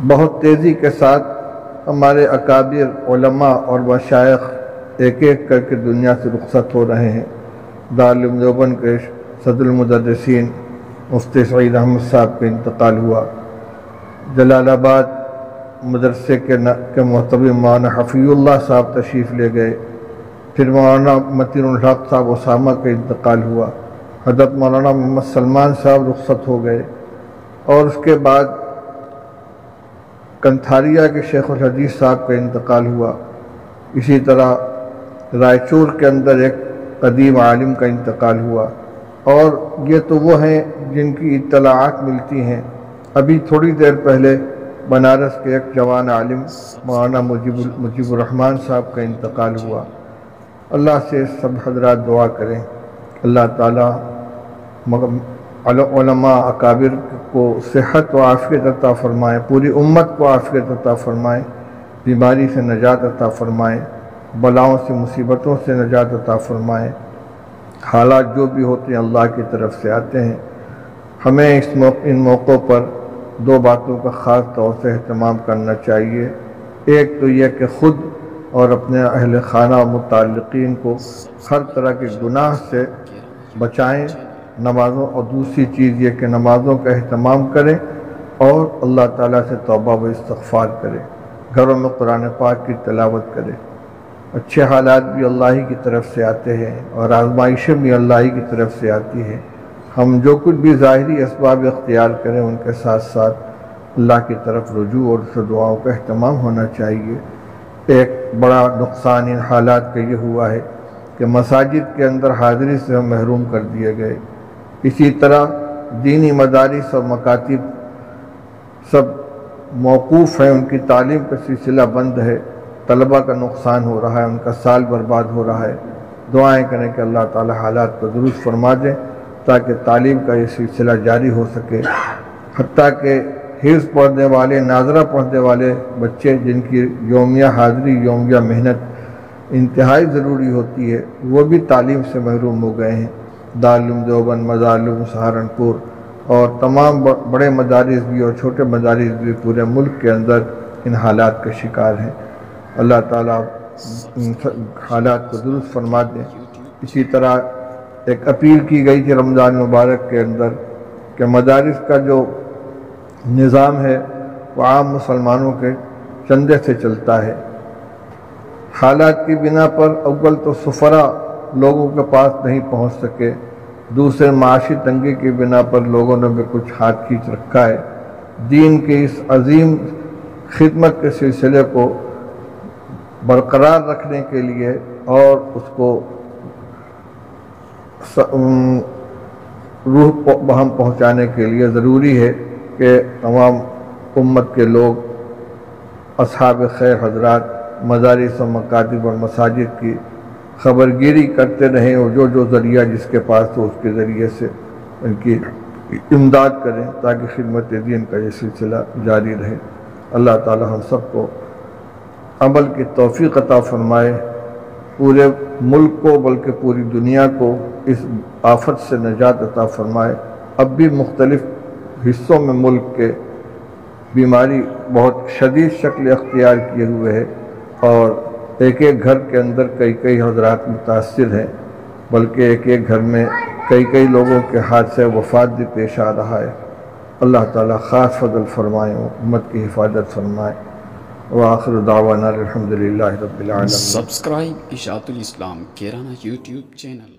بہت تیزی کے ساتھ ہمارے اکابر علماء اور مشائخ ایک ایک کر کے دنیا سے رخصت ہو رہے ہیں۔ دارالعلوم دیوبند کے صدر المدرسین مفتی سعید احمد صاحب کا انتقال ہوا۔ جلال آباد مدرسے کے محتوی مولانا حفیظ اللہ صاحب تشریف لے گئے۔ پھر مولانا متین الحق صاحب اسامہ کا انتقال ہوا۔ حضرت مولانا محمد سلمان صاحب رخصت ہو گئے، اور اس کے بعد کنتھاریہ کے شیخ الحدیث صاحب کا انتقال ہوا۔ اسی طرح رائچور کے اندر ایک قدیم عالم کا انتقال ہوا، اور یہ تو وہ ہیں جن کی اطلاعات ملتی ہیں۔ ابھی تھوڑی دیر پہلے بنارس کے ایک جوان عالم مولانا مجیب الرحمن صاحب کا انتقال ہوا۔ اللہ سے سب حضرات دعا کریں، اللہ تعالیٰ علماء اکابر کو صحت و عافیت عطا فرمائے، پوری امت کو عافیت عطا فرمائے، بیماری سے نجات عطا فرمائے، بلاؤں سے مصیبتوں سے نجات عطا فرمائے۔ حالات جو بھی ہوتے ہیں اللہ کی طرف سے آتے ہیں۔ ہمیں ان موقعوں پر دو باتوں کا خاص طور سے اہتمام کرنا چاہیے۔ ایک تو یہ کہ خود اور اپنے اہل خانہ و متعلقین کو ہر طرح کے گناہ سے بچائیں نمازوں، اور دوسری چیز یہ کہ نمازوں کا اہتمام کریں اور اللہ تعالیٰ سے توبہ و استغفار کریں، گھروں میں قرآن پاک کی تلاوت کریں۔ اچھے حالات بھی اللہ ہی کی طرف سے آتے ہیں، اور آزمائشیں بھی اللہ ہی کی طرف سے آتی ہیں۔ ہم جو کچھ بھی ظاہری اسباب اختیار کریں، ان کے ساتھ ساتھ اللہ کی طرف رجوع اور اس دعاؤں کا اہتمام ہونا چاہیے۔ ایک بڑا نقصان ان حالات کا یہ ہوا ہے کہ مساجد کے اندر حاضری سے ہم محروم کر دیے گئے۔ اسی طرح دینی مدارس اور مکاتب سب موقوف ہیں، ان کی تعلیم کا سلسلہ بند ہے، طلبہ کا نقصان ہو رہا ہے، ان کا سال برباد ہو رہا ہے۔ دعائیں کریں کہ اللہ تعالی حالات کو درست فرما دیں تاکہ تعلیم کا یہ سلسلہ جاری ہو سکے۔ حتیٰ کہ حفظ پڑھنے والے، ناظرہ پڑھنے والے بچے جن کی یومیہ حاضری، یومیہ محنت انتہائی ضروری ہوتی ہے، وہ بھی تعلیم سے محروم ہو گئے ہیں۔ دارالعلوم دیوبند، مدارالعلوم سہارنپور اور تمام بڑے مدارس بھی اور چھوٹے مدارس بھی پورے ملک کے اندر ان حالات کا شکار ہیں۔ اللہ تعالیٰ ان حالات کو درست فرما دیں۔ اسی طرح ایک اپیل کی گئی تھی رمضان مبارک کے اندر کہ مدارس کا جو نظام ہے وہ عام مسلمانوں کے چندے سے چلتا ہے۔ حالات کی بنا پر اول تو سفرا لوگوں کے پاس نہیں پہنچ سکے، دوسرے معاشی تنگی کی بنا پر لوگوں نے بھی کچھ ہاتھ کھینچ رکھا ہے۔ دین کے اس عظیم خدمت کے سلسلے کو برقرار رکھنے کے لیے اور اس کو روح بہم پہنچانے کے لیے ضروری ہے کہ تمام امت کے لوگ، اصحاب خیر حضرات، مدارس و مکاتب اور مساجد کی خبرگیری کرتے رہیں، اور جو ذریعہ جس کے پاس ہو اس کے ذریعے سے ان کی امداد کریں تاکہ خدمت دین کا یہ سلسلہ جاری رہے۔ اللہ تعالی ہم سب کو عمل کی توفیق عطا فرمائے، پورے ملک کو بلکہ پوری دنیا کو اس آفت سے نجات عطا فرمائے۔ اب بھی مختلف حصوں میں ملک کے بیماری بہت شدید شکل اختیار کیے ہوئے ہے، اور ایک ایک گھر کے اندر کئی حضرات متاثر ہیں، بلکہ ایک ایک گھر میں کئی لوگوں کے ہاتھ سے وفات بھی پیش آ رہا ہے۔ اللہ تعالیٰ خاص فضل فرمائے، امت کی حفاظت فرمائے۔ وآخر دعوانا الحمدللہ رب العالمین۔ سبسکرائب اشاعت الاسلام کیرانہ یوٹیوب چینل۔